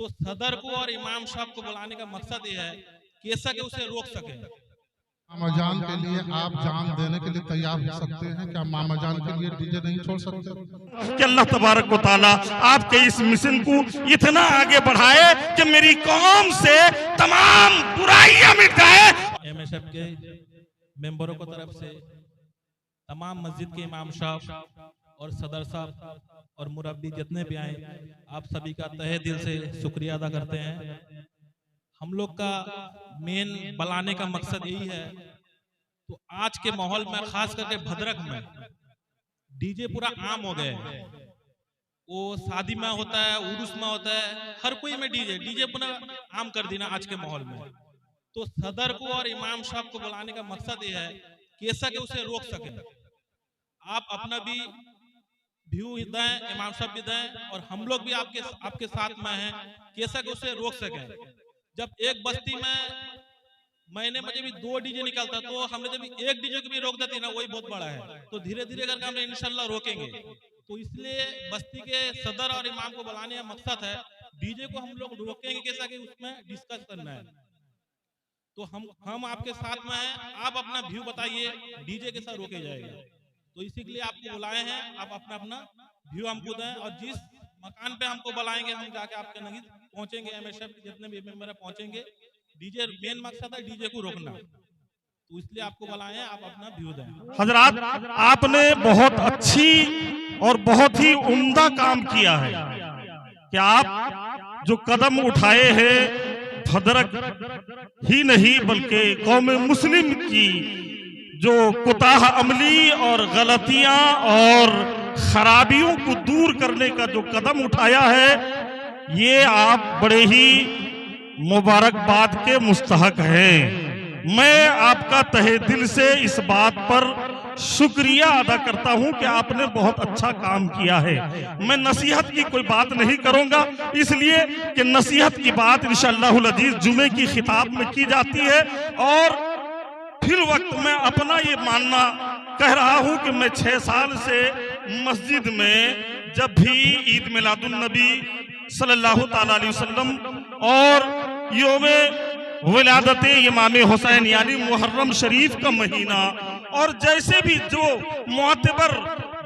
तो सदर को और इमाम साहब को बुलाने का मकसद ये है कि ऐसा कि उसे रोक सके। मामा जान के लिए आप जान देने के लिए तैयार हो सकते हैं क्या? मामा जान के लिए डीजे नहीं छोड़ सकते? कि अल्लाह तबारक व तआला आपके इस मिशन को इतना आगे बढ़ाए कि मेरी कौम से तमाम बुराइयां मिट जाए। एमएसएफ के मेंबरों को तरफ से तमाम मस्जिद के इमाम साहब और सदर साहब और मुरब्बी जितने भी आए, आप सभी का तहे दिल से शुक्रिया अदा करते हैं। हम लोग का मेन बुलाने का मकसद यही है। तो आज के माहौल में, खास करके भद्रक में, डीजे पूरा आम हो गए। वो शादी में होता है, उर्स में होता है, हर कोई में डीजे पूरा आम कर देना आज के माहौल में। तो सदर को और इमाम साहब को बुलाने का मकसद ये है कि ऐसा कि उसे रोक सके। आप अपना भी व्यू दें, इमाम साहब भी दें, और हम लोग भी आपके साथ में हैं कि ऐसा कि उसे रोक सकें। जब एक बस्ती में महीने में जब 2 डीजे निकलता, तो हमने जब एक डीजे को भी रोक देती ना, वही बहुत बड़ा है। तो धीरे धीरे करके हम इंशाल्लाह रोकेंगे। तो इसलिए बस्ती के सदर और इमाम को बुलाने का मकसद है डीजे को हम लोग रोकेंगे कैसा कि उसमें डिस्कस करना है। तो हम आपके साथ में हैं, आप अपना व्यू बताइए डीजे के साथ रोके जाएगा। तो इसी के लिए आपको बुलाए हैं, आप अपना अपना व्यू हमको दें, और जिस मकान पे हमको बुलाएंगे हम जाके आपके नज़दीक पहुंचेंगे। एमएसएफ के जितने भी मेंबर पहुंचेंगे। डीजे मेन मकसद है डीजे को रोकना, तो इसलिए आपको बुलाए हैं, आप अपना व्यू दें। हजरात, आपने बहुत अच्छी और बहुत ही उम्दा काम किया है कि आप जो कदम उठाए हैं भद्रक ही नहीं बल्कि कौम मुस्लिम की जो कुताह अमली और गलतियां और खराबियों को दूर करने का जो कदम उठाया है, ये आप बड़े ही मुबारकबाद के मुस्तहक हैं। मैं आपका तहे दिल से इस बात पर शुक्रिया अदा करता हूं कि आपने बहुत अच्छा काम किया है। मैं नसीहत की कोई बात नहीं करूंगा, इसलिए कि नसीहत की बात इंशाअल्लाहुल अजीज जुमे की खिताब में की जाती है। और फिर वक्त में अपना ये मानना कह रहा हूं कि मैं 6 साल से मस्जिद में जब भी ईद मिलादुन नबी सल्लल्लाहु ताला अलैहि वसल्लम और योमे विलादत इमाम हुसैन यानी मुहर्रम शरीफ का महीना, और जैसे भी जो मुअतबर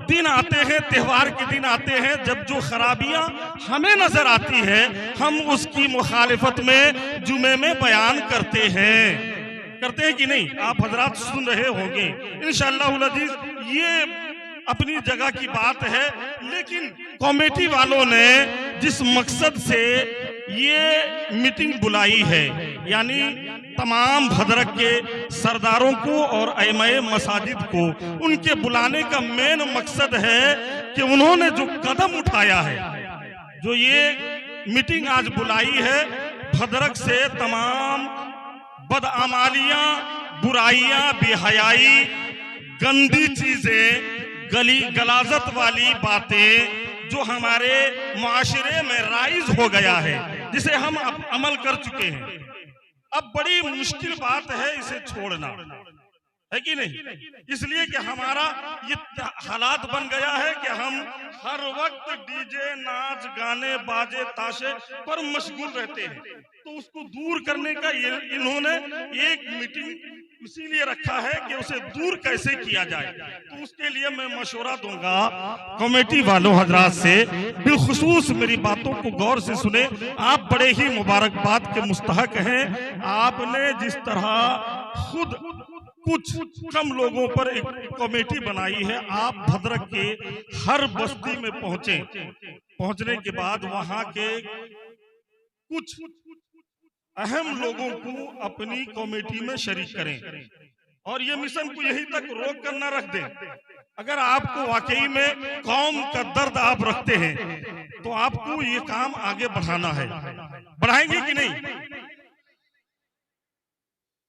दिन आते हैं, त्यौहार के दिन आते हैं, जब जो खराबियां हमें नजर आती है, हम उसकी मुखालिफत में जुमे में बयान करते हैं कि नहीं? आप हजरात सुन रहे होंगे इंशाअल्लाहुल अजीज। ये अपनी जगह की बात है, लेकिन कमेटी वालों ने जिस मकसद से ये मीटिंग बुलाई है, यानी तमाम भद्रक के सरदारों को और ऐमाए मसाजिद को उनके बुलाने का मेन मकसद है कि उन्होंने जो कदम उठाया है, जो ये मीटिंग आज बुलाई है, भद्रक से तमाम बदआमालियां, बुराइयां, बेहयाई, गंदी चीजें, गलाजत वाली बातें जो हमारे मुआशरे में राइज हो गया है, जिसे हम अमल कर चुके हैं, अब बड़ी मुश्किल बात है इसे छोड़ना, है कि नहीं? इसलिए कि हमारा ये हालात बन गया है कि हम हर वक्त डीजे, नाच, गाने, बाजे, ताशे पर मशगूल रहते हैं। तो उसको दूर करने का इन्होंने एक मीटिंग इसीलिए रखा है कि उसे दूर कैसे किया जाए। तो उसके लिए मैं मशवरा दूंगा कमेटी वालों हजरात से, बिलखुसूस मेरी बातों को गौर से सुने। आप बड़े ही मुबारकबाद के मुस्तहक हैं। आपने जिस तरह खुद कुछ कम लोगों पर एक कमेटी बनाई है, आप भद्रक के हर बस्ती में पहुंचे, पहुंचने के बाद वहां के कुछ अहम लोगों को अपनी कमेटी में शरीक करें और ये मिशन को यहीं तक रोक कर न रख दें। अगर आपको वाकई में कौम का दर्द आप रखते हैं तो आपको ये काम आगे बढ़ाना है। बढ़ाएंगे कि नहीं?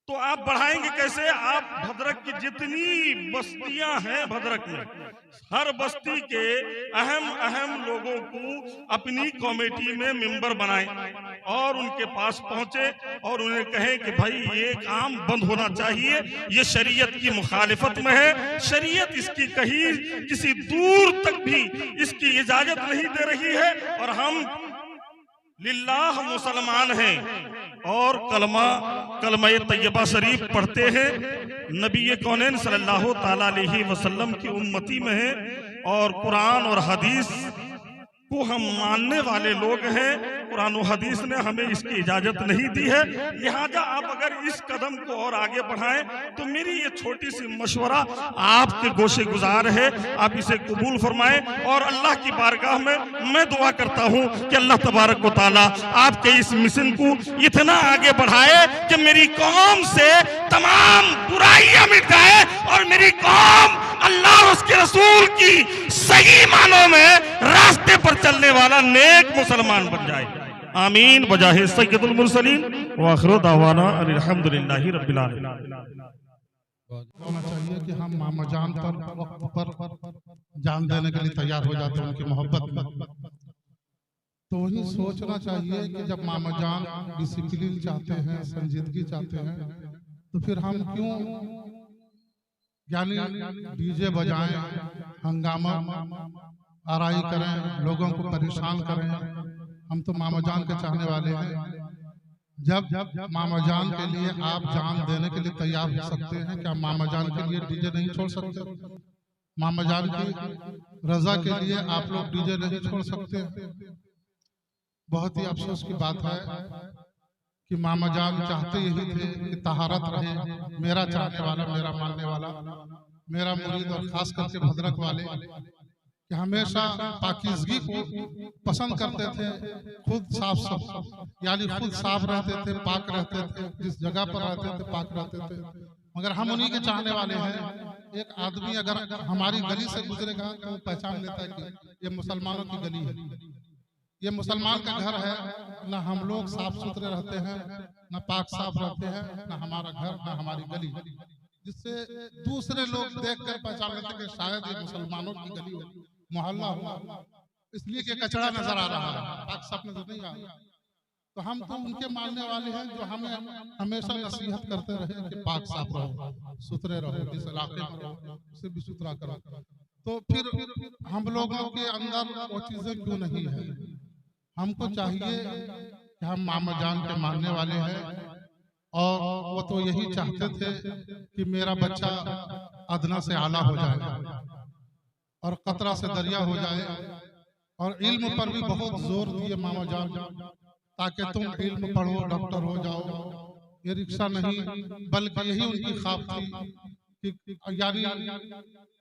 तो आप बढ़ाएंगे कैसे? आप भद्रक की जितनी बस्तियां हैं भद्रक में, हर बस्ती के अहम लोगों को अपनी कमेटी में मेंबर बनाएं और उनके पास पहुंचे और उन्हें कहें कि भाई ये काम बंद होना चाहिए, ये शरीयत की मुखालिफत में है, शरीयत इसकी कहीं किसी दूर तक भी इसकी इजाजत नहीं दे रही है और हम लिल्लाह मुसलमान हैं और कलमा तैयबा शरीफ पढ़ते हैं, नबी कौनैन सल्लल्लाहु ताला अलैहि वसल्लम की उम्मती में हैं और कुरान और हदीस को हम मानने वाले लोग हैं। कुरान और हदीस ने हमें इसकी इजाजत नहीं दी है, लिहाजा आप अगर इस कदम को और आगे बढ़ाएं तो मेरी ये छोटी सी मशवरा आपके गोशे गुजार है, आप इसे कबूल फरमाएं। और अल्लाह की बारगाह में मैं दुआ करता हूं कि अल्लाह तबारक व तआला आपके इस मिशन को इतना आगे बढ़ाए कि मेरी कौम से तमाम बुराइयां मिट जाए और मेरी कौम अल्लाह और उसके रसूल की सही मानों में रास्ते पर चलने वाला नेक मुसलमान बन जाए। आमीन बजाहे सय्यदुल मुरसलीन व आखिरु दावाना अल्हम्दुलिल्लाहि रब्बिल आलमीन। होना चाहिए कि हम मामा जान पर वक्त पर जान देने के लिए तैयार हो जाते हैं उनकी मोहब्बत में। तो वही सोचना चाहिए कि जब मामा जान डिसिप्लिन चाहते हैं, संजीदगी चाहते हैं, तो फिर हम क्यों यानी डीजे बजाएं, हंगामा आराई करें, लोगों को परेशान करें। हम तो मामा जान के चाहने वाले हैं। जब मामा जान के लिए आप जान देने के लिए तैयार हो सकते हैं, क्या मामा जान के लिए डीजे नहीं छोड़ सकते? मामा जान की रजा के लिए आप लोग डीजे नहीं छोड़ सकते? बहुत ही अफसोस की बात है कि मामा जान चाहते यही थे कि तहारत रहे। मेरा चाहने वाला, मेरा मानने वाला, मेरा मुरीद और खास करके भद्रक वाले कि हमेशा पाकीज़गी को पसंद करते थे। खुद साफ यानी खुद साफ रहते थे, पाक रहते थे, जिस जगह पर रहते थे पाक रहते थे। मगर हम उन्हीं के चाहने वाले हैं। एक आदमी अगर हमारी गली से गुजरेगा तो वो पहचान लेता है कि ये मुसलमानों की गली है, ये मुसलमान का घर है। न हम लोग साफ सुथरे रहते हैं, न पाक साफ रहते हैं, न हमारा घर, न हमारी गली, जिससे दूसरे लोग देखकर पहचान लेते हैं कि शायद ये मुसलमानों की गली हो, मोहल्ला हो, इसलिए कि कचरा नजर आ रहा है, पाक साफ नजर नहीं आ रहा। तो हम तो उनके मानने वाले हैं जो हमें हमेशा नसीहत करते रहे कि पाक साफ रहो, सुथरे रहो, जिस इलाके में रहो उसे भी सुथरा करो। तो फिर हम लोगों के अंदर वो चीजें क्यों नहीं है? हमको चाहिए कि हम मामा जान के मानने वाले हैं और वो तो यही चाहते थे कि मेरा बच्चा अदना से आला हो जाए और कतरा से दरिया हो जाए। और इल्म पर भी बहुत जोर दिए मामा जान, ताकि तुम इल्म पढ़ो, डॉक्टर हो जाओ। ये रिक्शा नहीं, बल्कि यही उनकी ख्वाब थी कि यानी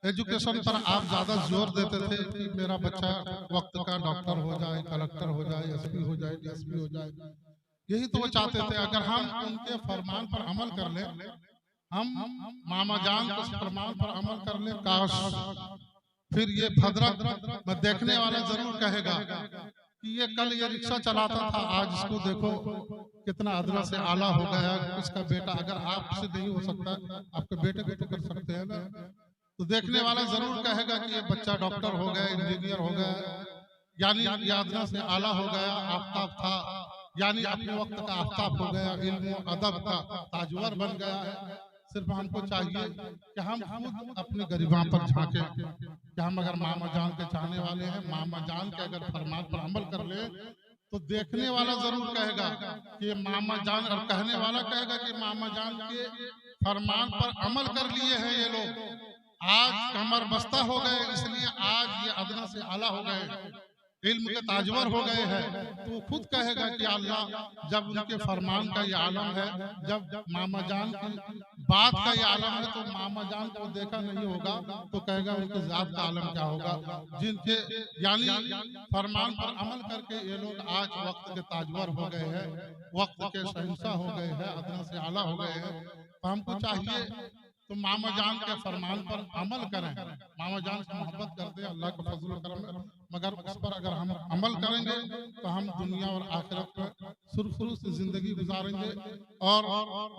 एजुकेशन पर आप ज्यादा जोर देते थे कि मेरा बच्चा वक्त का डॉक्टर हो जाए, कलेक्टर हो जाए, एसपी हो जाए, डीएसपी हो जाए। यही तो वो चाहते थे। अगर हम उनके फरमान पर अमल कर ले, हम मामा जान के फरमान पर अमल कर ले, काश फिर ये भद्रक में देखने वाला जरूर कहेगा कि ये कल ये रिक्शा चलाता था, आज इसको देखो कितना अदना से आला हो गया। इसका बेटा, अगर आपसे नहीं हो सकता आपके बेटे को तो कर सकते हैं ना। तो देखने वाला जरूर कहेगा कि ये बच्चा डॉक्टर हो गया, इंजीनियर हो गया, यानी ये अदना से आला हो गया, आफ्ताब था, यानी अपने वक्त का आफ्ताब हो गया, इल्म अदब का ताजवर बन गया है। सिर्फ हमको चाहिए कि हम खुद अपने गरीबां पर झांके कि हम अगर मामा जान के चाहने वाले हैं, मामा जान के अगर फरमान पर अमल कर ले तो देखने वाला जरूर कहेगा कि मामा जान, और कहने वाला कहेगा कि मामा जान के फरमान पर अमल कर लिए हैं ये लोग, आज कमर बस्ता हो गए, इसलिए आज ये अदना से आला हो गए, इल्म के ताजवर हो गए हैं। तो वो खुद कहेगा कि अल्लाह, जब उनके फरमान का ये आलम है, जब मामा जान की बात का ये आलम है, तो मामा जान को देखा नहीं होगा तो कहेगा उनके जात का आलम क्या होगा। जिनके यानी फरमान पर अमल करके ये लोग आज वक्त के ताजवर हो गए हैं, वक्त के शहंशाह हो गए हैं, अदना से आला हो गए हैं। तो हमको चाहिए तो मामा जान के फरमान पर अमल करें, मामा जान से मोहब्बत करते हैं, अल्लाह का फजल और करम है। मगर उस पर अगर हम अमल करेंगे तो हम दुनिया और आखिरत में सुरखुरू से जिंदगी गुजारेंगे और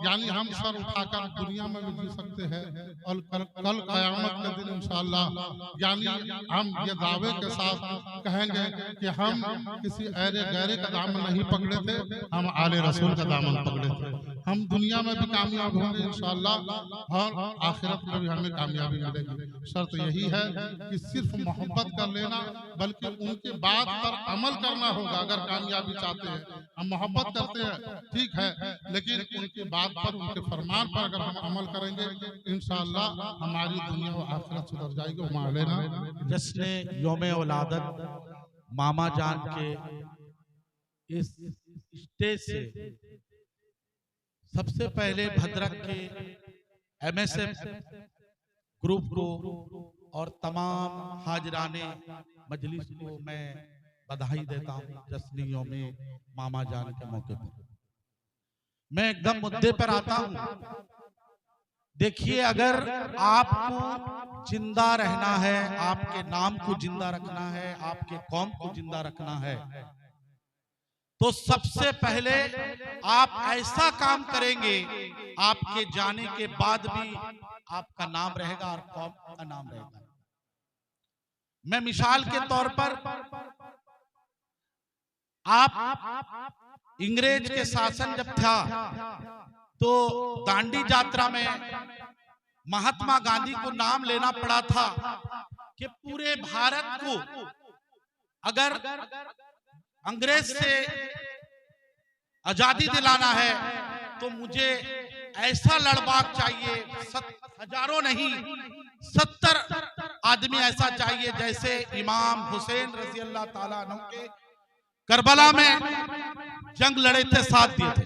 यानी हम सर उठाकर दुनिया में भी जी सकते हैं और कल क़यामत के दिन इंशाअल्लाह यानी हम ये दावे के साथ कहेंगे कि हम किसी ऐरे गैरे का दामन नहीं पकड़े थे, हम आले रसूल का दामन पकड़े थे। हम दुनिया में भी कामयाब होंगे इंशाअल्लाह और आखिरत में भी हमें कामयाबी मिलेगी। शर्त यही है कि सिर्फ मोहब्बत कर लेना, बल्कि उनके बात पर अमल करना होगा। अगर कामयाबी चाहते हैं, हम मोहब्बत करते हैं ठीक है, लेकिन उनके बात पर, उनके फरमान पर अगर हम अमल करेंगे इंशाअल्लाह हमारी दुनिया और आखिरत सुधर जाएगी। मालेना जश्न यौम औलादत मामा जान के इस स्टेज से सबसे पहले भद्रक के MSF ग्रुप को और तमाम हाजराने मजलिस को मैं बधाई देता हूँ जश्न यौम मामा जान के मौके पर। मैं एकदम मुद्दे पर आता हूँ। देखिए, अगर आपको जिंदा रहना है, आपके नाम को जिंदा रखना है, आपके कौम को जिंदा रखना है, तो सबसे पहले आप ऐसा काम करेंगे, आपके जाने के बाद भी आपका नाम रहेगा और कौम का नाम रहेगा। मैं मिसाल के तौर पर, आप अंग्रेज के शासन जब था तो दांडी यात्रा में महात्मा गांधी को नाम लेना पड़ा था कि पूरे भारत को अगर अंग्रेज से आजादी दिलाना है तो मुझे ऐसा लड़बाग चाहिए, हजारों नहीं 70 आदमी ऐसा चाहिए जैसे इमाम हुसैन रजी अल्लाह ताला अन्हु के करबला में जंग लड़े थे, साथ दिए थे।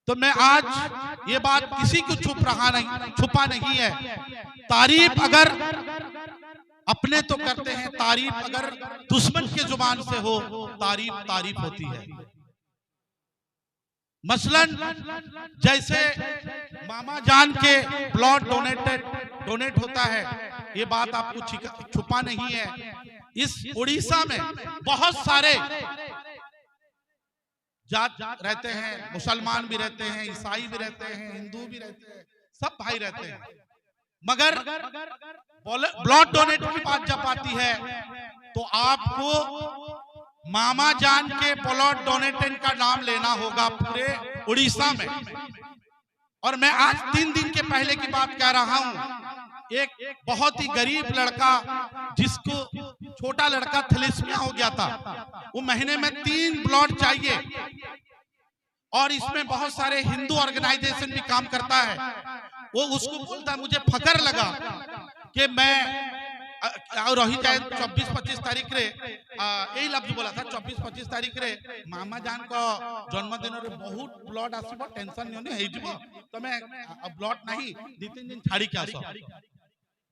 तो मैं आज ये बात किसी को छुपा नहीं है। तारीफ अगर अपने तो करते हैं, तारीफ अगर दुश्मन के जुबान से हो तारीफ होती है। मसलन जैसे मामा जान के ब्लड डोनेट होता है, ये बात आपको छुपा नहीं है। इस उड़ीसा में बहुत सारे जात रहते हैं, मुसलमान भी रहते हैं, ईसाई भी रहते हैं, हिंदू भी रहते हैं, सब भाई रहते हैं। मगर ब्लड डोनेट की बात जब आती है तो आपको मामा जान के ब्लड डोनेटेंट का नाम लेना होगा पूरे उड़ीसा में। और मैं आज 3 दिन के पहले की बात कह रहा हूं। एक बहुत ही गरीब लड़का, जिसको छोटा लड़का थैलेसीमिया हो गया था, वो महीने में 3 ब्लड चाहिए, और इसमें बहुत सारे हिंदू ऑर्गेनाइजेशन भी काम करता है। वो उसको बोलता, मुझे फकर लगा कि मैं रही जाए 24-25 तारीख रे यही लफ्ज बोला था, 24-25 तारीख रे मामा जान को जन्मदिन रे बहुत ब्लड आसब, टेंशन नहीं हो, तो मैं ब्लड नहीं 2-3 दिन छाड़ी के आस।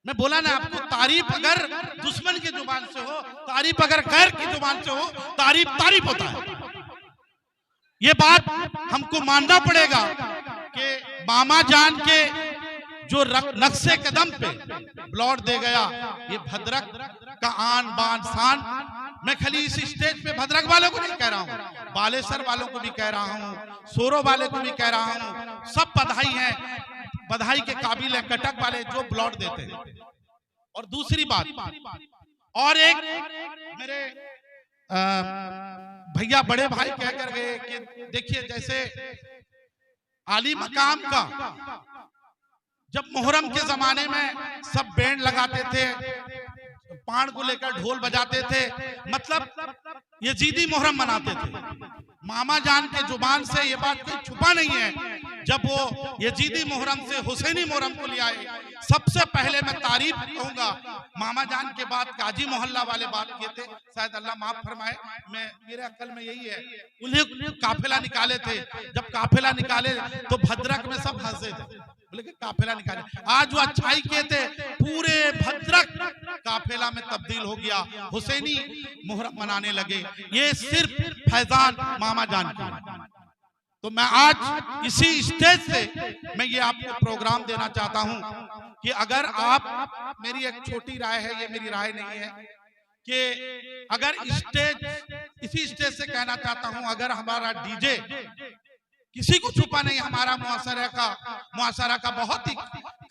मैं बोला ना आपको, तारीफ अगर दुश्मन की जुबान से हो, तारीफ अगर गैर की जुबान से हो, तारीफ होता है। ये बात हमको मानना पड़ेगा कि मामा जान के जो नक्शे कदम पे ब्लड दे गया, ये भद्रक का आन बान शान। मैं खाली इस स्टेज पे भद्रक वालों को नहीं कह रहा हूँ, बालेश्वर वालों को भी कह रहा हूँ, सोरो वाले को भी कह रहा हूँ, सब बधाई है, बधाई के काबिल है कटक वाले जो ब्लड देते हैं। और दूसरी बात, और एक मेरे भैया बड़े भाई कह कर गए कि देखिए, जैसे आली मकाम का जब मुहर्रम के जमाने में सब बैंड लगाते थे, पान को लेकर ढोल बजाते थे, मतलब यजीदी मुहर्रम मनाते थे। मामा जान के जुबान से ये बात कोई छुपा नहीं है, जब वो यजीदी मुहर्रम से हुसैनी मुहर्रम को ले आए, सबसे पहले मैं तारीफ कहूंगा। मामा जान के बाद काजी मोहल्ला वाले बात किए थे, शायद अल्लाह माफ फरमाए, मेरे अक्ल में यही है, उन्हें काफिला निकाले थे। जब काफिला निकाले तो भद्रक में सब हंसे थे, बोले कि काफिला निकाले। आज वो अच्छाई किए थे, पूरे भद्रक काफिला में तब्दील हो गया, हुसैनी मुहर्रम मनाने लगे। ये सिर्फ फैजान मामा जान की। तो मैं आज इसी स्टेज से मैं ये आपको प्रोग्राम देना चाहता हूं कि अगर आप, मेरी एक छोटी राय है, ये मेरी राय नहीं है, कि अगर इसी स्टेज से कहना चाहता हूं, अगर हमारा डीजे, किसी को छुपा नहीं, हमारा मुआशरा का बहुत ही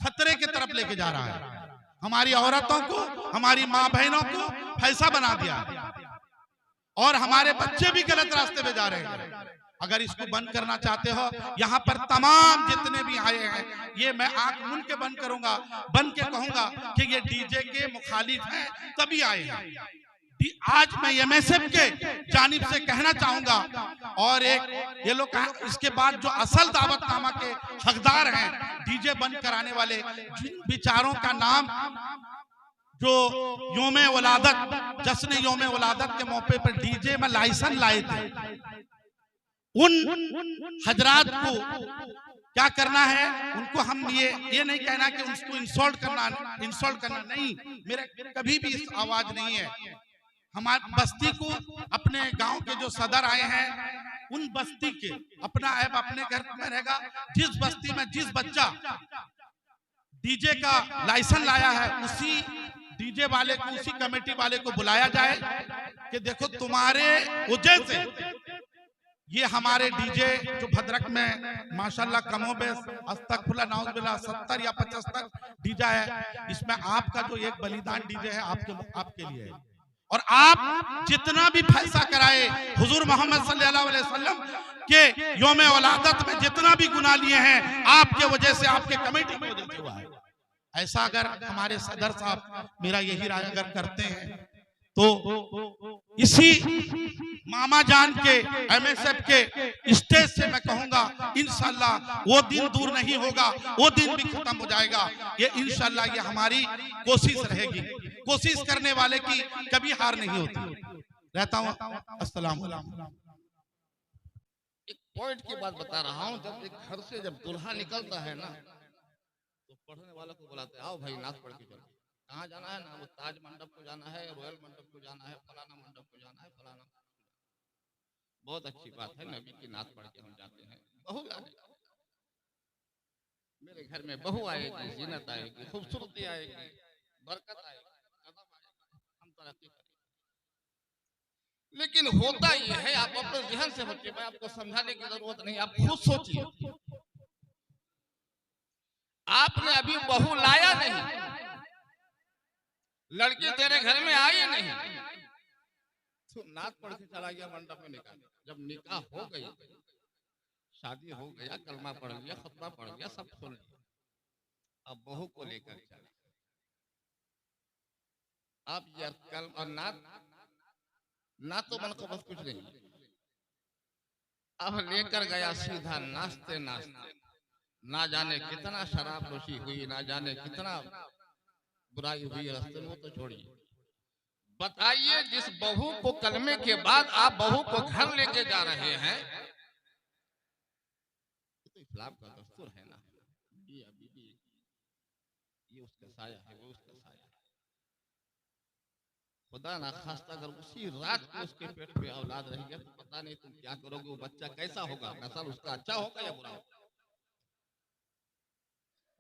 खतरे की तरफ लेके जा रहा है। हमारी औरतों को, हमारी माँ बहनों को फैसा बना दिया, और हमारे बच्चे भी गलत रास्ते पे जा रहे हैं। अगर इसको बंद करना चाहते हो, यहाँ पर तमाम जितने भी आए हैं, ये मैं आंख मूंद के बंद करूंगा, बंद के कहूंगा कि ये डीजे के मुखालिफ हैं, तभी आए हैं। आज मैं एमएसएफ के जानिब से कहना चाहूंगा, और एक ये लोग इसके बाद जो असल दावतनामा के हकदार हैं, डीजे बंद कराने वाले, जिन विचारों का नाम जो योमे वलादत, जश्न योमे वलादत के मौके पर डीजे में लाइसेंस लाए थे, उन हजरात को क्या करना है, उनको हम ये नहीं कहना कि उसको इंसल्ट करना नहीं, मेरे कभी भी इस आवाज नहीं है। हमारे बस्ती को, अपने गांव के जो सदर आए हैं, उन बस्ती के अपना ऐप अपने घर में रहेगा। जिस बस्ती में जिस बच्चा डीजे का लाइसेंस लाया है, उसी डीजे वाले को, उसी कमेटी वाले को बुलाया जाए कि देखो तुम्हारे वजह से ये हमारे डीजे जो भद्रक में माशाल्लाह कमोबेश अस्तगफुरुल्लाह नाउज़ुबिल्लाह 70 या 75 डीजे है, इसमें आपका जो एक बलिदान डीजे है आपके लिए है। और आप जितना भी फैसला कराए, हुजूर मोहम्मद सल्लल्लाहु अलैहि वसल्लम के योम वलादत में जितना भी गुनाह लिए हैं, आपके वजह से, आपके कमेटी की वजह से हुआ है। ऐसा अगर हमारे सदर साहब, मेरा यही राय अगर करते हैं, तो इसी मामा जान के एमएसएफ के स्टेज से मैं कहूंगा, इंशाल्लाह वो दिन दूर नहीं होगा, वो दिन भी खत्म हो जाएगा। ये इंशाल्लाह ये हमारी कोशिश रहेगी, कोशिश करने वाले की कभी हार नहीं होती। रहता हूँ। अस्सलाम वालेकुम। एक पॉइंट की बात बता रहा हूँ, जब एक घर से जब दुल्हा निकलता है ना, तो पढ़ने वालों को बुलाते हैं, आओ भाई नाच पढ़ के चलो। कहाँ जाना है ना, वो ताज मंडप को जाना है, रॉयल मंडप को जाना है, फलाना मंडप को जाना है, फलाना। बहुत अच्छी बात है, नबी की नाच पढ़ के हम जाते हैं। बहू आएगी, मेरे घर में बहू आएगी, जीनत आएगी, खूबसूरती आएगी, बरकत आएगी, कदम आएगा, हम तरक्की करेंगे। लेकिन होता ये है, आप अपने जहन से बच्चे, मैं आपको समझाने की जरूरत नहीं, आप खुद सोचिए। आपने अभी बहू लाया नहीं, लड़की तेरे घर में आई नहीं, तो नाच पढ़ के चला गया मंडप में निकाल। जब निकाह हो गई, शादी हो गया, कलमा पढ़ लिया, खतबा पढ़ लिया, सब सुन लिया, अब बहू को लेकर चले। अब यार कल और ना तो मन को बस कुछ नहीं, अब लेकर गया सीधा नाचते नाचते, ना जाने कितना शराब नोशी हुई, ना जाने कितना बुराई हुई रास्ते में, वो तो छोड़िए। बताइए, जिस बहू को कलमे के बाद आप बहू को घर लेके जा रहे हैं, तो इस्लाम का दस्तूर है ना, बीबी ये उसका साया है, वो उसका साया है। खुदा ना खास्ता अगर उसी रात को उसके पेट पे औलाद रह गया, तो पता नहीं तुम क्या करोगे, वो बच्चा कैसा होगा, नस्ल उसका अच्छा होगा या बुरा होगा।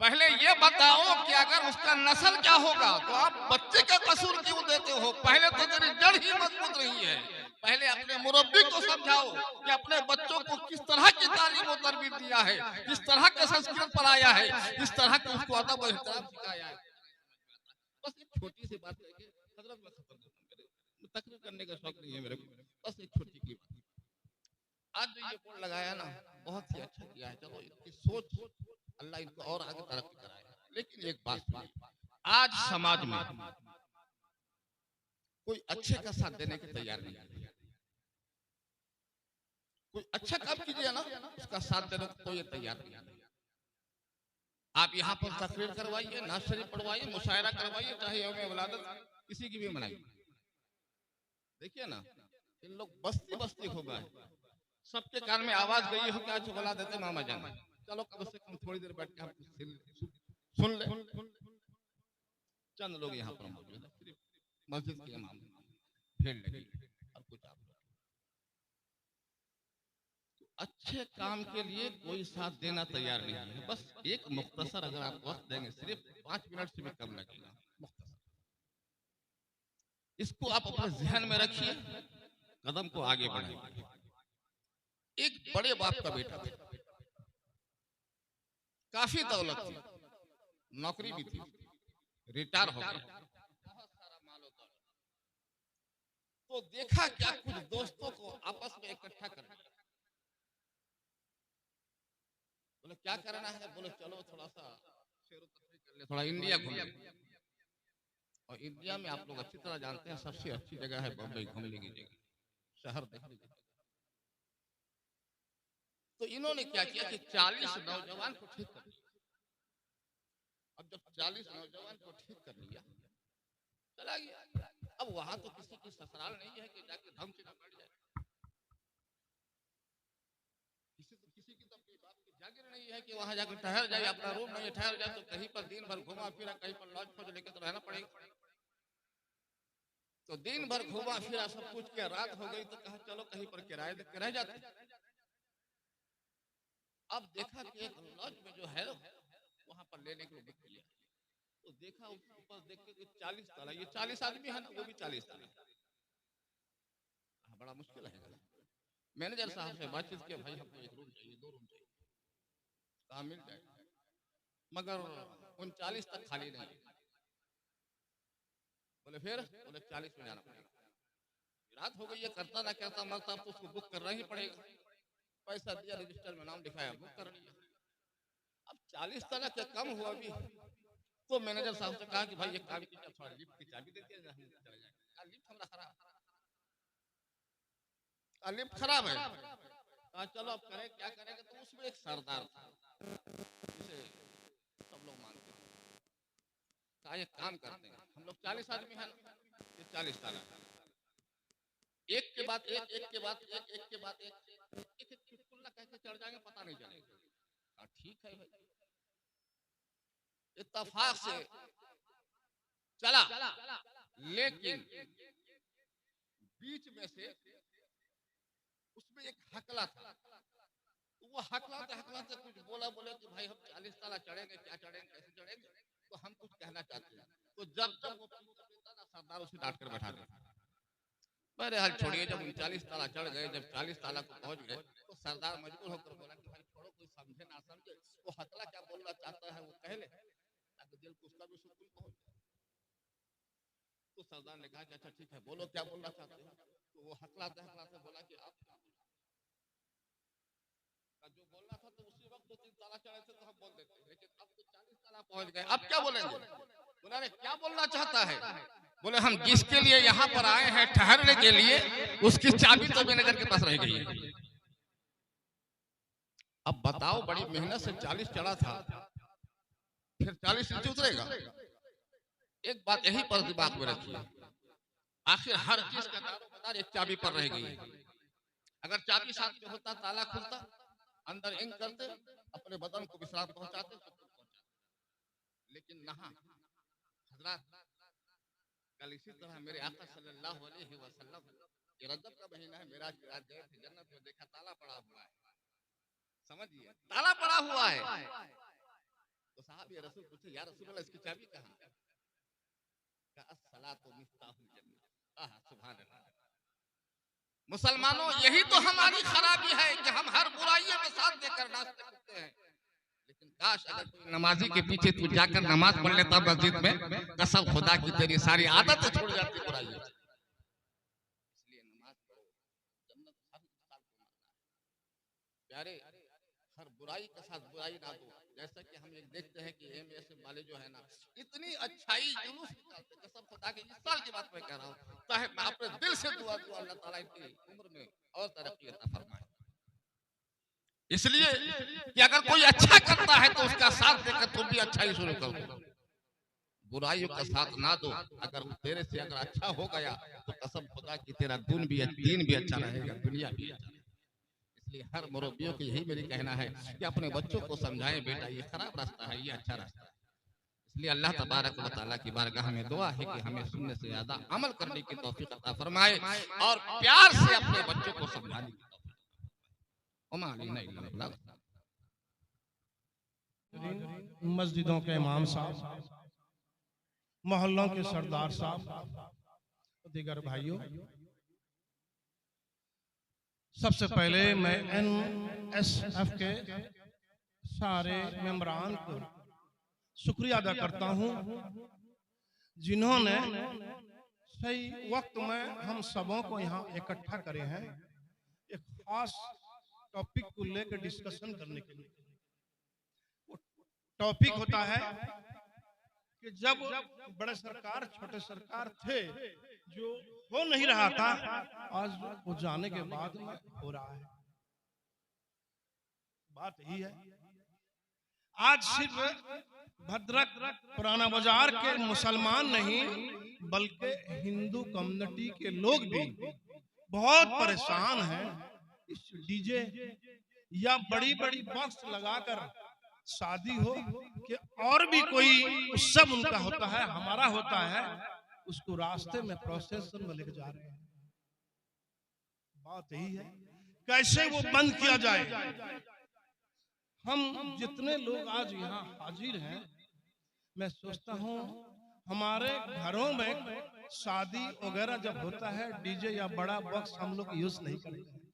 पहले ये बताओ कि अगर उसका नस्ल क्या होगा, तो आप बच्चे का कसूर क्यों देते हो? पहले तो तेरी जड़ ही मजबूत नहीं है। पहले अपने मुरब्बी को समझाओ कि अपने बच्चों को किस तरह की तालीम और तरबियत दिया है, किस तरह के संस्कृत पढ़ाया है, किस तरह के उसको अदब और एहतराम सिखाया है। बस एक छोटी सी बात है कि हजरत में खत्म करता हूं, तकरीर करने का शौक नहीं है मेरे को, बस एक छोटी की बात। आज जो ये बोर्ड लगाया ना, बहुत ही अच्छा किया है। चलो इसकी सोच अल्लाह इनको और आगे तरक्की कराए। लेकिन एक बात सुनिए, आज समाज में कोई अच्छे का साथ देने के तैयार नहीं है। कोई अच्छा काम कीजिए ना, उसका साथ देने को कोई तैयार नहीं है। आप यहाँ पर तकरीर करवाइए, नात शरीफ पढ़वाइए, मुशायरा करवाइए, चाहे यौम वलादत किसी की भी मनाइए। देखिए ना, इन लोग बस्ती बस्ती हो गए, सबके कान में आवाज गई हो कि आज बुला देते मामा जान, चलो कम से कम थोड़ी देर बैठ के हम सुन ले। चंद लोग यहाँ पर मौजूद है, सिर्फ मस्जिद के इमाम भीड़ लगी और कुछ आप अच्छे काम के लिए कोई साथ देना तैयार नहीं है। बस एक मुख्तसर अगर आप वक्त देंगे, सिर्फ 5 मिनट से भी कम लगेगा, मुख्तसर, इसको आप अपने ध्यान में रखिए, कदम को आगे बढ़ाइए। एक बड़े बाप का बेटा था, काफी दौलत थी, नौकरी भी थी, रिटायर हो गया, बहुत सारा माल और दौलत। तो देखा क्या, कुछ दोस्तों को आपस में इकट्ठा कर, क्या करना है? बोले चलो थोड़ा सा सैर तफरीह कर ले, थोड़ा इंडिया घूम ले। और इंडिया में आप लोग अच्छी तरह जानते हैं सबसे अच्छी जगह है बम्बई, घूमने की जगह, शहर देखने की। तो इन्होंने क्या किया कि 40 नौजवान को ठीक कर दिया। अब जब 40 नौजवान को ठीक कर लिया, चला गया। अब वहां तो किसी की ससुराल नहीं है कि जाके धम से बैठ जाए। किसी की तो अपनी बात की जागीर नहीं है कि वहां जाकर ठहर जाए, अपना रूम नहीं ठहर जाए, तो कहीं पर दिन भर घुमा फिरा, कहीं पर लॉज खोज लेके तो रहना पड़ेगा। तो दिन भर घुमा फिरा सब कुछ के रात हो गई, तो कहा चलो कहीं पर किराए दे के रह जाते। अब देखा कि एक लॉज में जो है वहां पर लेने के लिए बुक किया, तो देखा ऊपर देख के 40 ताला, ये 40 आदमी है ना, वो भी 40 ताला। बड़ा मुश्किल है। मैनेजर साहब से बातचीत किया, भाई हमको एक रूम चाहिए, 2 रूम चाहिए। कहा मिल जाए, मगर 39 तक खाली नहीं। बोले फिर? बोले 40 में जाना पड़ेगा। रात हो गई है, करता ना करता मरता, तो उसको बुक करना ही पड़ेगा। पैसा दिया, रजिस्टर में नाम लिखाया, बुक कर लिया। अब 40 तक क्या कम हुआ भी, तो मैनेजर साहब से कहा कि भाई एक काम कीजिए, थोड़ा लिफ्ट की चाबी दे दिया, हम चले जाएंगे। लिफ्ट हमारा खराब, लिफ्ट खराब है। कहा चलो अब करें, क्या करेंगे? तो उसमें एक सरदार था, जिसे सब लोग मानते हैं। कहा एक काम करते हैं, हम लोग 40 आदमी हैं, ये 40 ताला, एक के बाद एक, एक के बाद एक, एक के बाद एक, एक चुटकुला कैसे चढ़ जाएंगे पता नहीं चलेगा। ठीक है भाई, इत्तेफाक से चला, लेकिन बीच में से उसमें एक हकला था। तो वो हकलाते कुछ बोले कि भाई हम 40 ताला चढ़ेंगे, क्या चढ़ेंगे, कैसे चढ़ेंगे, तो हम कुछ कहना चाहते हैं। तो जब वो सरदार उसे डांट कर बैठा दिया। मेरे हाल छोड़िए, जब 39 ताला चढ़ गए, जब 40 ताला को पहुंच गए, तो सरदार मजबूर होकर बोला कि भाई छोड़ो, कोई समझे ना समझे, वो हकला क्या बोलना चाहता है वो कह ले, ताकि दिल को उसका भी सुकून पहुंच जाए। तो सरदार ने कहा कि अच्छा ठीक है, बोलो क्या बोलना चाहते हो। तो वो हकलाते बोला कि आप जो बोलना था तो उसी वक्त 2-3 ताला चढ़े थे तो हम बोल देते, लेकिन अब तो 40 ताला पहुंच गए, अब क्या बोलेंगे? बोला अरे क्या बोलना चाहता है? बोले हम जिसके लिए यहाँ पर आए हैं ठहरने के लिए, उसकी चाबी तो मैनेजर के पास रह गई है। अब बताओ, बड़ी मेहनत से 40 चढ़ा था, फिर 40 नीचे उतरेगा? एक बात यही पर दिमाग में रखिए, आखिर हर चीज का दारोमदार एक चाबी पर रह गई। अगर चाबी साथ में होता, ताला खुलता, अंदर इंक करते, अपने बदन को विश्राम पहुंचाते, सब कुछ पहुंचाते। लेकिन नहा हजरत, कल इसी तरह मेरे आका सल्लल्लाहु अलैहि वसल्लम, ये रजब का महीना है, मेराज की रात गए थे, जन्नत में देखा ताला पड़ा हुआ है, समझिए ताला पड़ा हुआ है। तो साहब ये रसूल पूछे, या रसूल अल्लाह इसकी चाबी कहाँ? कहा अस्सलातु मिफ्ताहुल जन्नत। सुभान अल्लाह। मुसलमानों, यही तो हमारी खराबी है कि हम हर बुराइयों में साथ देकर नाचते कूदते हैं। लेकिन काश अगर कोई नमाजी के पीछे तू जाकर नमाज पढ़ लेता मस्जिद में, कसम खुदा की तेरी सारी आदत छोड़ जाती बुराइयों से। इसलिए नमाज पढ़ो, जन्नत हर इंसान को मिलता है। प्यारे, हर बुराई के साथ बुराई ना दो। जैसा कि हम ये देखते हैं कि एमएस वाले जो है ना, इतनी अच्छाई जुलूस निकालते, कसम खुदा की, इस साल की बात मैं कह रहा हूँ, चाहे मैं अपने दिल से दुआ दूं अल्लाह ताला इनकी उम्र में और तरक्की अता फरमाए। इसलिए कि अगर कोई अच्छा करता है तो उसका साथ देकर तुम भी अच्छा ही शुरू कर दो, बुराइयों का साथ ना दो। अगर तेरे से अगर अच्छा हो गया तो कसम खुदा की तेरा दिन भी अच्छा रहेगा, दुनिया भी अच्छा। इसलिए हर मुरब्बियों को यही मेरी कहना है कि अपने बच्चों को समझाएं, बेटा ये खराब रास्ता है, ये अच्छा रास्ता है। इसलिए अल्लाह तबारक व तआला की बारगाह में दुआ है कि हमें सुनने से ज्यादा अमल करने की तौफीक अता फरमाए और प्यार से अपने बच्चों को समझाने की तौफीक। मस्जिदों के इमाम साहब, मोहल्लों के सरदार साहब, दीगर भाइयों, सबसे पहले मैं NSF के सारे मेंबरान को शुक्रिया अदा करता हूं, जिन्होंने सही वक्त में हम सबों को यहाँ इकट्ठा करे हैं, एक खास टॉपिक को लेकर डिस्कशन करने के लिए। टॉपिक होता है कि जब बड़े सरकार छोटे सरकार थे, जो हो नहीं रहा था, आज वो जाने के बाद में हो रहा है। बात यही है, आज सिर्फ भद्रक पुराना बाजार के मुसलमान नहीं बल्कि हिंदू कम्युनिटी के लोग भी बहुत परेशान हैं इस डीजे या बड़ी बड़ी बॉक्स लगाकर शादी हो कि और भी कोई उत्सव उनका होता है, हमारा होता है, उसको रास्ते में प्रोसेसन में लेके जा रहे हैं। बात यही है, कैसे वो बंद किया जाए। हम जितने लोग आज यहाँ हाजिर हैं, मैं सोचता हूँ हमारे घरों में शादी वगैरह जब होता है डीजे या बड़ा बॉक्स हम लोग यूज नहीं करेंगे।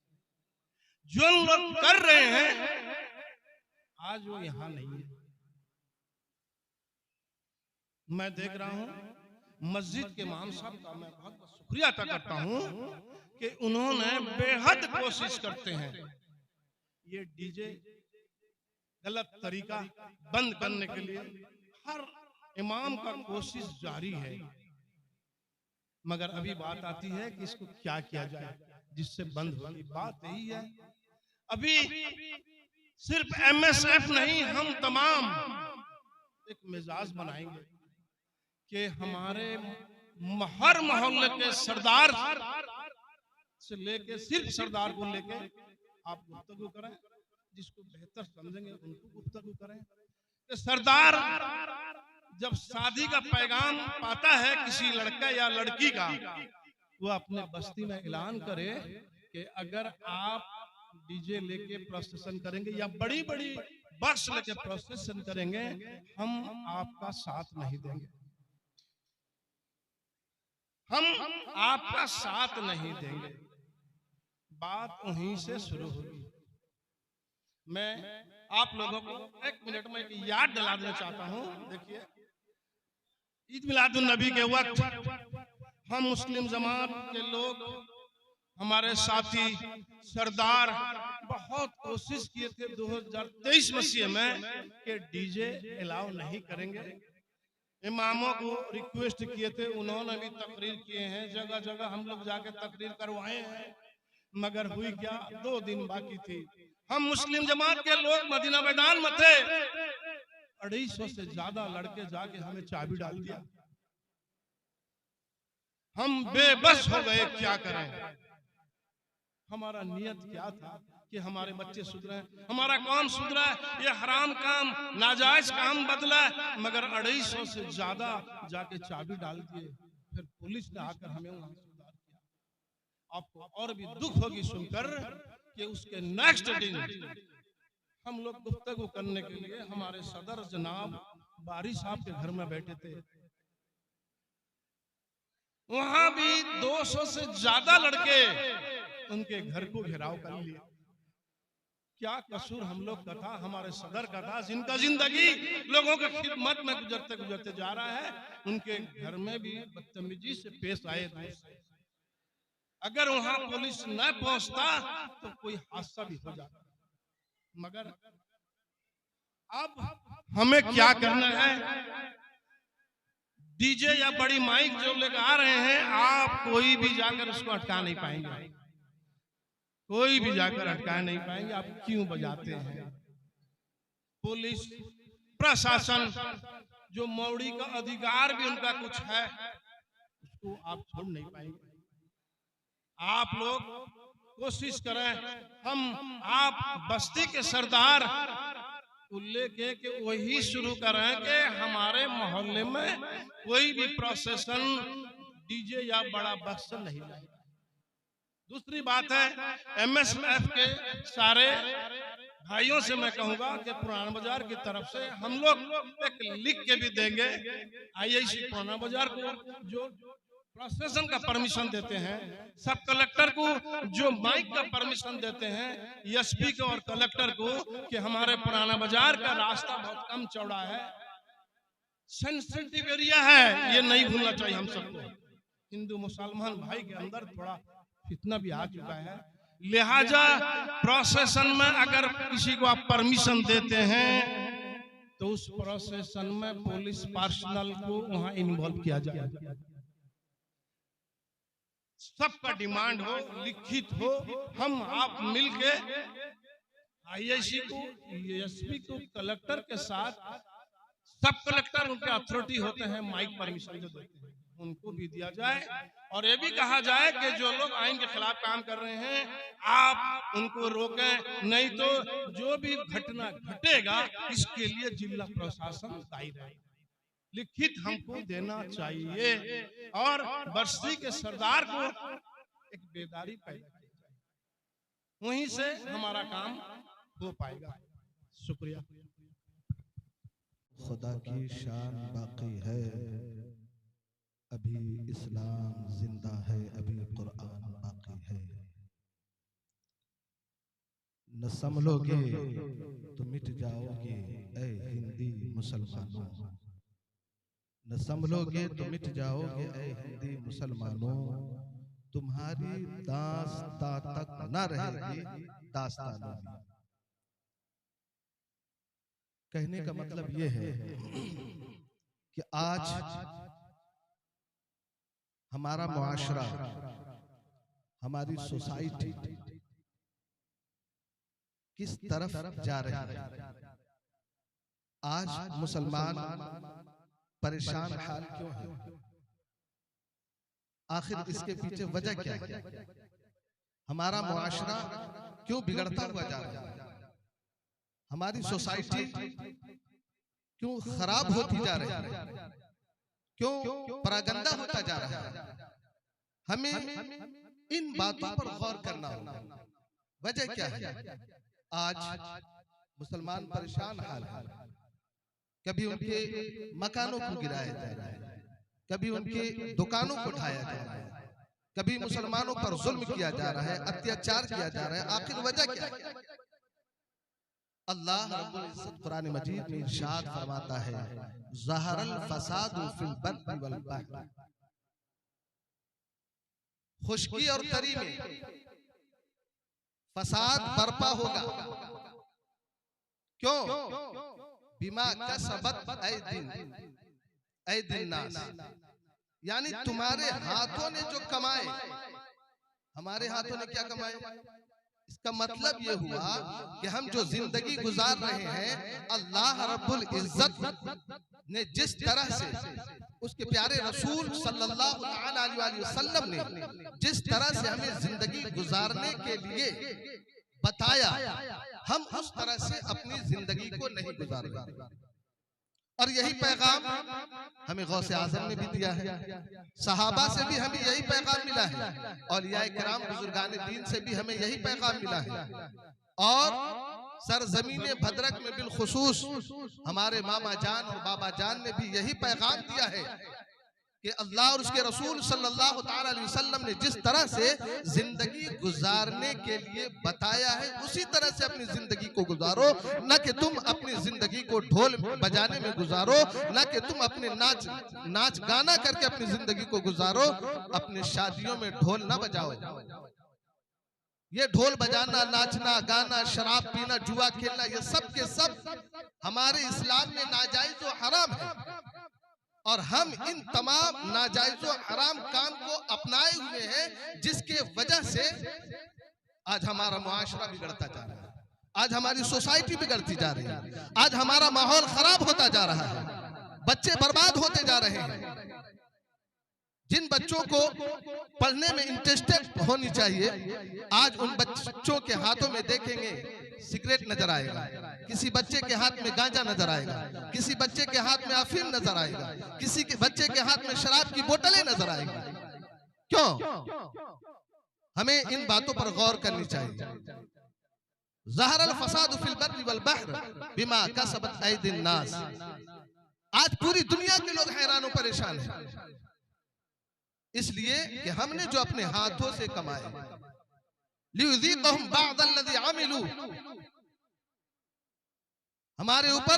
जो लोग कर रहे हैं आज वो यहाँ नहीं है। मैं देख रहा हूँ मस्जिद के इमाम साहब का मैं बहुत बहुत शुक्रिया अदा करता हूँ कि उन्होंने बेहद कोशिश करते हैं ये डीजे गलत तरीका बंद करने के लिए। हर इमाम का कोशिश जारी है, मगर अभी बात आती है कि इसको क्या किया जाए जिससे बंद होगी। बात यही है, अभी सिर्फ एमएसएफ नहीं, हम तमाम एक मिजाज बनाएंगे कि हमारे हर मोहल्ले के सरदार से लेके सिर्फ सरदार को लेके आप गुफ्तगू करें, जिसको बेहतर समझेंगे उनको गुफ्तगू करें। कि सरदार जब शादी का पैगाम पाता है किसी लड़का या लड़की का, वो अपने बस्ती में ऐलान करे कि अगर आप डीजे लेके प्रोसेसन करेंगे या बड़ी बड़ी बस लेके प्रोसेसन करेंगे, हम आपका साथ नहीं देंगे, हम आपका साथ नहीं देंगे। बात वहीं से शुरू होगी। मैं आप लोगों को एक मिनट में एक याद दिला देना चाहता हूँ। देखिए, ईद मिलादुन नबी के वक्त हम मुस्लिम जमात के लोग, हमारे साथी सरदार बहुत कोशिश किए थे 2023 मसीह में कि डीजे अलाउ नहीं करेंगे। इमामों को रिक्वेस्ट किए थे, उन्होंने भी तकरीर किए हैं, जगह जगह हम लोग जाके तकरीर करवाए हैं, मगर हुई क्या, 2 दिन बाकी थी। हम मुस्लिम जमात के लोग मदीना मैदान में थे, 250 से ज्यादा लड़के जाके हमें चाबी डाल दिया। हम बेबस हो गए, क्या करें। हमारा नियत क्या था कि हमारे बच्चे सुधरे, हमारा काम सुधरा, ये हराम काम नाजायज काम बदला, मगर 250 से ज्यादा जाके चाबी डाल दिए। फिर पुलिस ने आकर हमें वहां सुधार किया। आपको और भी दुख होगी सुनकर कि उसके नेक्स्ट दिन हम लोग गुफ्तगू करने के लिए हमारे सदर जनाब बारी साहब के घर में बैठे थे। वहां भी 200 से ज्यादा लड़के उनके घर को घेराव कर लिया। क्या कसूर हम लोग का था, हमारे सदर का था, जिनका जिंदगी लोगों के खिदमत में गुजरते गुजरते जा रहा है, उनके घर में भी बदतमीजी से पेश आए थे। अगर वहां पुलिस न पहुंचता तो कोई हादसा भी हो जाता। मगर अब हमें क्या करना है, डीजे या बड़ी माइक जो लेकर आ रहे हैं, आप कोई भी जाकर उसको अटका नहीं पाएंगे, कोई भी जाकर अटका नहीं पाएंगे। आप क्यों बजाते हैं? पुलिस प्रशासन जो मौड़ी का अधिकार भी उनका कुछ है, उसको आप छोड़ नहीं पाएंगे। आप लोग कोशिश करें, हम आप बस्ती के सरदार को लेके कि वही शुरू करें कि हमारे मोहल्ले में कोई भी प्रोसेसन डीजे या बड़ा बक्स नहीं लाए। दूसरी बात है, एमएसएफ के सारे भाइयों से मैं कहूंगा कि पुराना बाजार की तरफ से हम लोग एक लिख के भी देंगे आईआईसी पुराना बाजार को, जो प्रोसेसन का परमिशन देते हैं, सब कलेक्टर को जो माइक का परमिशन देते हैं, एसपी को और कलेक्टर को, कि हमारे पुराना बाजार का रास्ता बहुत कम चौड़ा है, सेंसिटिव एरिया है, ये नहीं भूलना चाहिए हम सबको। हिंदू मुसलमान भाई के अंदर थोड़ा फितना भी आ चुका है, लिहाजा प्रोसेसन में अगर किसी को आप परमिशन देते हैं तो तो उस प्रोसेसन में पुलिस पर्सनल को वहां इन्वॉल्व किया जाए। सबका डिमांड हो, लिखित हो, हम आप मिलके आईआईसी को, एसपी को, कलेक्टर के साथ, सब कलेक्टर उनके अथॉरिटी होते हैं, माइक परमिशन जो देते हैं उनको भी दिया जाए, और ये भी कहा जाए कि जो लोग आइन के खिलाफ काम कर रहे हैं आप उनको रोकें, नहीं तो जो भी घटना घटेगा इसके लिए जिला प्रशासन दायी रहेगा। लिखित हमको देना चाहिए और बस्ती के सरदार को एक बेदारी पैदा की जाए, वहीं से हमारा काम हो पाएगा। शुक्रिया। खुदा की शान बाकी है, अभी इस्लाम जिंदा है, अभी कुरान बाकी है। न संभलोगे तो मिट जाओगे ऐ हिंदी मुसलमानों, न संभलोगे तो मिट जाओगे ऐ हिंदी मुसलमानों, तुम्हारी दास्तां तक न रहेगी दास्तानों में। कहने का मतलब यह है कि आज हमारा मुआशरा, हमारी सोसाइटी किस तरफ जा रही है। आज मुसलमान परेशान हाल क्यों है? आखिर इसके पीछे वजह क्या है? हमारा मुआशरा क्यों बिगड़ता हुआ जा रहा है? हमारी सोसाइटी क्यों खराब होती जा रही है? क्यों परागंदा होता जा रहा है? हमें इन बातों पर गौर करना होगा। वजह क्या है? आज मुसलमान परेशान हाल है। कभी उनके मकानों को गिराया जा रहा है, कभी उनके दुकानों को ढाया जा रहा है, कभी मुसलमानों पर जुल्म किया जा रहा है, अत्याचार किया जा रहा है। आखिर वजह क्या है? अल्लाह रब्बुल इज्जत कुरान मजीद में इरशाद फरमाता है, ज़हरल फसादु फिल बर्रि वल बहर, खुश्की और तरी में फसाद बर्पा होगा। क्यों? बिमा कसबत ऐदिन नास, यानी तुम्हारे हाथों ने जो कमाए। हमारे हाथों ने क्या कमाए? इसका मतलब ये हुआ कि हम जो जिंदगी गुजार रहे हैं, अल्लाह रब्बुल इज्जत ने जिस तरह से उसके प्यारे रसूल सल्लल्लाहु अलैहि वसल्लम ने जिस तरह से हमें जिंदगी गुजारने के लिए बताया, हम उस तरह से अपनी जिंदगी को नहीं गुजार रहे। और यही पैगाम हमें गौसे आजम ने भी दिया है, सहाबा से भी हमें यही पैगाम मिला है, औलियाए किराम बुजुर्गाने दीन से भी हमें यही पैगाम मिला है। और सरजमीन भद्रक में बिलखुसूस हमारे मामा जान और बाबा जान ने भी यही पैगाम दिया है कि अल्लाह और उसके रसूल सल्लल्लाहु अलैहि वसल्लम ने जिस तरह से जिंदगी गुजारने के लिए बताया है, उसी तरह से अपनी जिंदगी को गुजारो। न कि तुम अपनी जिंदगी को ढोल बजाने में गुजारो, न कि तुम अपने नाच गाना करके अपनी जिंदगी को गुजारो। अपने शादियों में ढोल न बजाओ। ये ढोल बजाना, नाचना गाना, शराब पीना, जुआ खेलना, ये सब के सब हमारे इस्लाम में नाजायज और हराम है। और हम इन तमाम नाजायज और हराम काम को अपनाए हुए हैं, जिसके वजह से आज हमारा मुआशरा बिगड़ता जा रहा है, आज हमारी सोसाइटी बिगड़ती जा रही है, आज हमारा माहौल खराब होता जा रहा है, बच्चे बर्बाद होते जा रहे हैं। जिन बच्चों को पढ़ने में इंटरेस्टेड होनी चाहिए, आज उन बच्चों के हाथों में देखेंगे सिगरेट नजर आएगा, किसी बच्चे के हाथ में गांजा नजर आएगा, किसी बच्चे के हाथ में अफीम नजर आएगा, किसी के बच्चे के हाथ में शराब की बोतलें नजर आएगी। क्यों? हमें इन बातों पर गौर करनी चाहिए। ज़हरल फसादु फिल बर्रि वल बहर बिमा कसबत ऐदिन नास। आज पूरी दुनिया के लोग हैरान और परेशान हैं, इसलिए कि हमने जो अपने हाथों से कमाए, लियुज़ीक़हुम बअदल्लज़ी अमिलू, हमारे ऊपर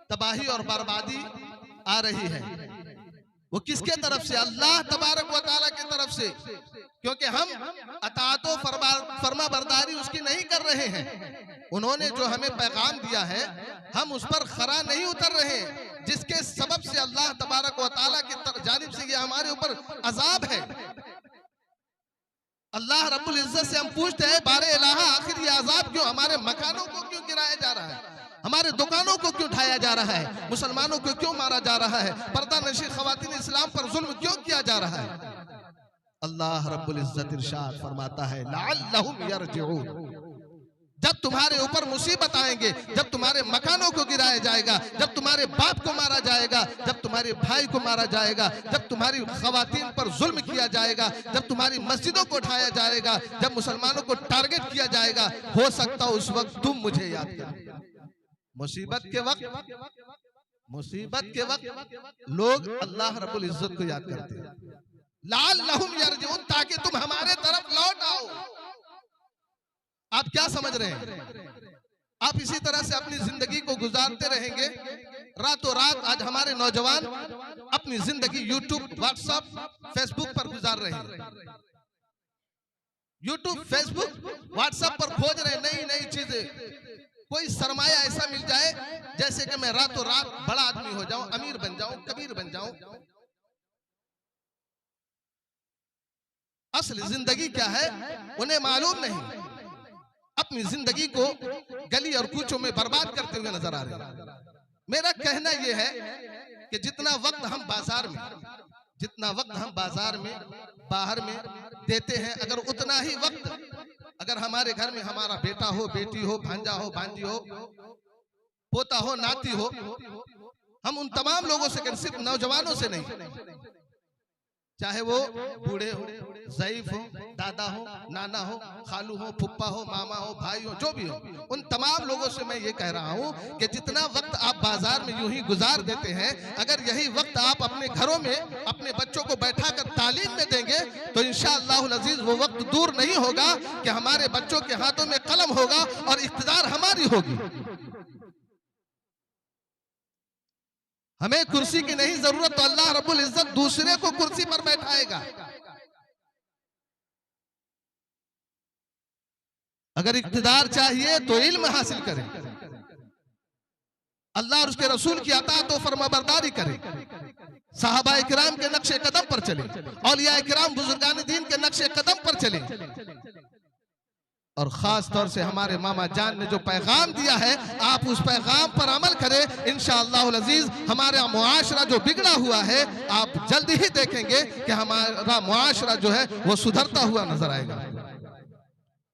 तबाही और बर्बादी आ रही है। वो किसके तरफ से? अल्लाह तबारक व तआला की तरफ से, क्योंकि हम अताअत व फरमा बरदारी उसकी नहीं कर रहे हैं। उन्होंने जो हमें पैगाम दिया है हम उस पर खरा नहीं उतर रहे, जिसके सबब से अल्लाह तबारक व तआला की जानिब से ये हमारे ऊपर अजाब है। अल्लाह रब्बुल इज्जत से हम पूछते हैं बारे इलाहा आखिर ये अजाब क्यों, हमारे मकानों को क्यों गिराया जा रहा है, हमारे दुकानों को क्यों ढाया जा रहा है, मुसलमानों को क्यों मारा जा रहा है, पर्दा नशी खवातीन इस्लाम पर जुल्म क्यों किया जा रहा है। अल्लाह रब्बुल इज्जत इरशाद फरमाता है लअल्लहुम यरजिऊन, जब तुम्हारे ऊपर मुसीबत आएंगे, जब तुम्हारे मकानों को गिराया जाएगा, जब तुम्हारे बाप को मारा जाएगा, जब तुम्हारे भाई को मारा जाएगा, जब तुम्हारी खवातीन पर जुल्म किया जाएगा, जब तुम्हारी मस्जिदों को उठाया जाएगा, जब मुसलमानों को टारगेट किया जाएगा, हो सकता उस वक्त तुम मुझे याद करो। मुसीबत के वक्त लोग अल्लाह रब्बुल इज्जत को याद करते हैं, लअल्लहुम यरजिऊन, ताकि तुम हमारे तरफ लौट आओ। आप क्या समझ रहे हैं? आप इसी तरह से अपनी जिंदगी को गुजारते रहेंगे रातों रात। आज हमारे नौजवान अपनी जिंदगी यूट्यूब, व्हाट्सएप, फेसबुक पर गुजार रहे हैं। यूट्यूब, फेसबुक, व्हाट्सएप पर खोज रहे नई नई चीजें। कोई सरमाया ऐसा मिल जाए जैसे कि मैं रातों रात बड़ा आदमी हो जाऊं, अमीर बन जाऊं, कबीर बन जाऊं। असल जिंदगी क्या है उन्हें मालूम नहीं, अपनी जिंदगी को गली और कूचों में बर्बाद करते हुए नजर आ रहे हैं। मेरा कहना यह है कि जितना वक्त हम बाजार में बाहर में देते हैं, अगर उतना ही वक्त अगर हमारे घर में हमारा बेटा हो, बेटी हो, भांजा हो, भांजी हो, पोता हो, नाती हो, हम उन तमाम लोगों से करें, सिर्फ नौजवानों से नहीं, चाहे वो बूढ़े हो, ज़ईफ हो, दादा हो, नाना हो, खालू हो, फुप्पा हो, मामा हो, भाई हो, जो भी हो, उन तमाम लोगों से मैं ये कह रहा हूँ कि जितना वक्त आप बाजार में यूं ही गुजार देते हैं, अगर यही वक्त आप अपने घरों में अपने बच्चों को बैठाकर तालीम में देंगे तो इंशाअल्लाहुल अज़ीज़ वो वक्त दूर नहीं होगा कि हमारे बच्चों के हाथों में कलम होगा और इख्तिदार हमारी होगी। हमें कुर्सी की नहीं जरूरत, तो अल्लाह रब्बुल इज्जत दूसरे को कुर्सी पर बैठाएगा। अगर इख्तिदार चाहिए तो इल्म हासिल करें, अल्लाह और उसके रसूल की अताअत और फरमाबरदारी करें, सहाबा इकराम के नक्शे कदम पर चले, औलिया इकराम बुजुर्गान दीन के नक्शे कदम पर चले, और खास तौर से हमारे मामा जान ने जो पैगाम दिया है आप उस पैगाम पर अमल करें। इंशाअल्लाहुल अज़ीज़ हमारा मुआशरा जो बिगड़ा हुआ है आप जल्दी ही देखेंगे कि हमारा मुआशरा जो है वो सुधरता हुआ नजर आएगा।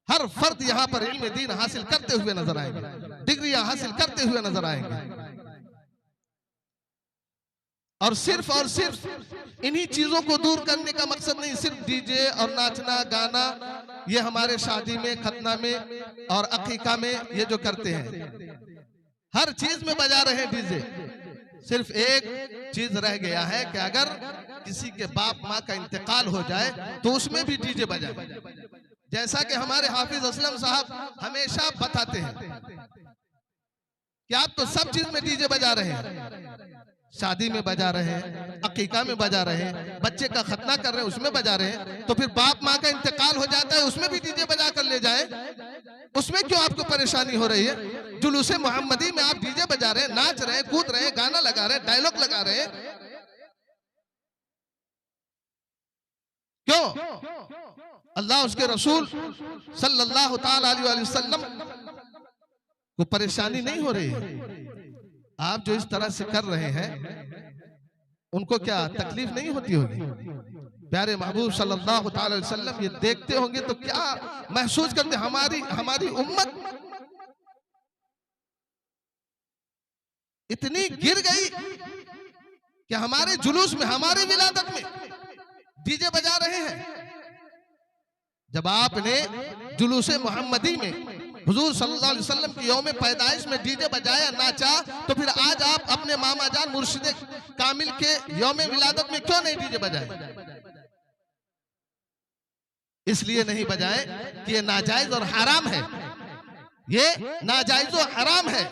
हर फर्द यहाँ पर इल्म दीन हासिल करते हुए नजर आएंगे, डिग्रियां हासिल करते हुए नजर आएंगे, और सिर्फ इन्हीं चीजों को दूर करने का मकसद नहीं, सिर्फ डीजे और नाचना गाना, ये हमारे शादी में, खतना में और अकीका में ये जो करते हैं, हर चीज में बजा रहे हैं डीजे। सिर्फ एक चीज रह गया है कि अगर किसी के बाप माँ का इंतकाल हो जाए तो उसमें भी डीजे बजाए, जैसा कि हमारे हाफिज असलम साहब हमेशा बताते हैं कि आप तो सब चीज में डीजे बजा रहे हैं, शादी में बजा रहे हैं, अकीका में बजा रहे हैं, बच्चे का खतना कर रहे हैं उसमें बजा रहे हैं, तो फिर बाप माँ का इंतकाल हो जाता है उसमें भी डीजे बजा कर ले जाए, उसमें क्यों आपको परेशानी हो रही है? जुलूसे मोहम्मदी में आप डीजे बजा रहे हैं, नाच रहे हैं, कूद रहे हैं, गाना लगा रहे हैं, डायलॉग लगा रहे हैं, क्यों? अल्लाह उसके रसूल सल्लल्लाहु ताला अलैहि वसल्लम को परेशानी नहीं हो रही है? आप जो इस तरह से कर रहे हैं उनको क्या तकलीफ नहीं होती होगी? प्यारे महबूब सल्लल्लाहु ताला अलैहि वसल्लम ये देखते होंगे तो क्या महसूस करते? हमारी उम्मत इतनी गिर गई कि हमारे जुलूस में, हमारे विलादत में डीजे बजा रहे हैं। जब आपने जुलूसे मोहम्मदी में हुजूर सल्लल्लाहु अलैहि वसल्लम की यौम पैदाइश में डीजे बजाया, नाचा, तो फिर आज आप अपने मामा जान मुर्शिद कामिल के यौम विलादत में क्यों नहीं डीजे बजाए? इसलिए नहीं बजाए कि ये नाजायज और हराम है, ये नाजायज और हराम है।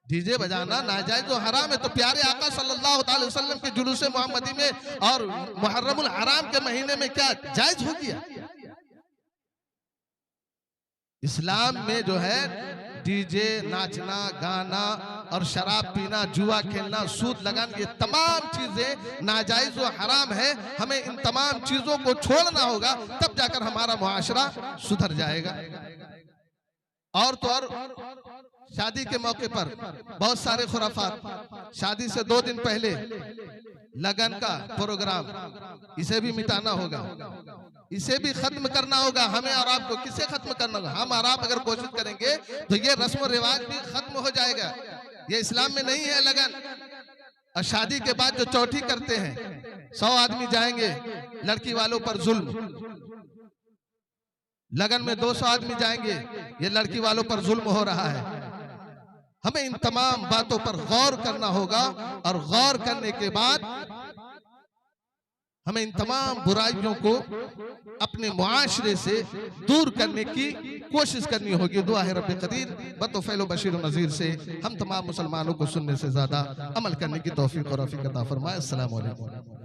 डीजे बजाना नाजायज और हराम है तो प्यारे आका सल्लल्लाहु अलैहि वसल्लम के जुलूसे मोहम्मदी में और मुहर्रमुल हराम के महीने में क्या जायज हो गया? इस्लाम में जो है डीजे, नाचना, गाना और शराब पीना, जुआ खेलना, सूद लगाना, ये तमाम चीजें नाजायज और हराम है। हमें इन तमाम चीजों को छोड़ना होगा, तब जाकर हमारा मुआशरा सुधर जाएगा। और तो और शादी के मौके पर बहुत सारे खुराफात, शादी से 2 दिन पहले लगन का प्रोग्राम, इसे भी मिटाना होगा, इसे भी खत्म करना होगा हमें और आपको। किसे खत्म करना होगा? हम और आप अगर कोशिश करेंगे तो ये रस्म रिवाज भी खत्म हो जाएगा। ये इस्लाम में नहीं है लगन। और शादी के बाद जो चौठी करते हैं, 100 आदमी जाएंगे, लड़की वालों पर जुल्म। लगन में 200 आदमी जाएंगे, ये लड़की वालों पर जुल्म हो रहा है। हमें इन तमाम बातों पर गौर करना होगा और गौर करने के बाद हमें इन तमाम बुराइयों को अपने मुआशरे से दूर करने की कोशिश करनी होगी। दुआ है रब्बे कदीर बतौफैल बशीर नज़ीर से हम तमाम मुसलमानों को सुनने से ज्यादा अमल करने की तौफीक और रफ़ीक अता फरमाए। अस्सलामु अलैकुम।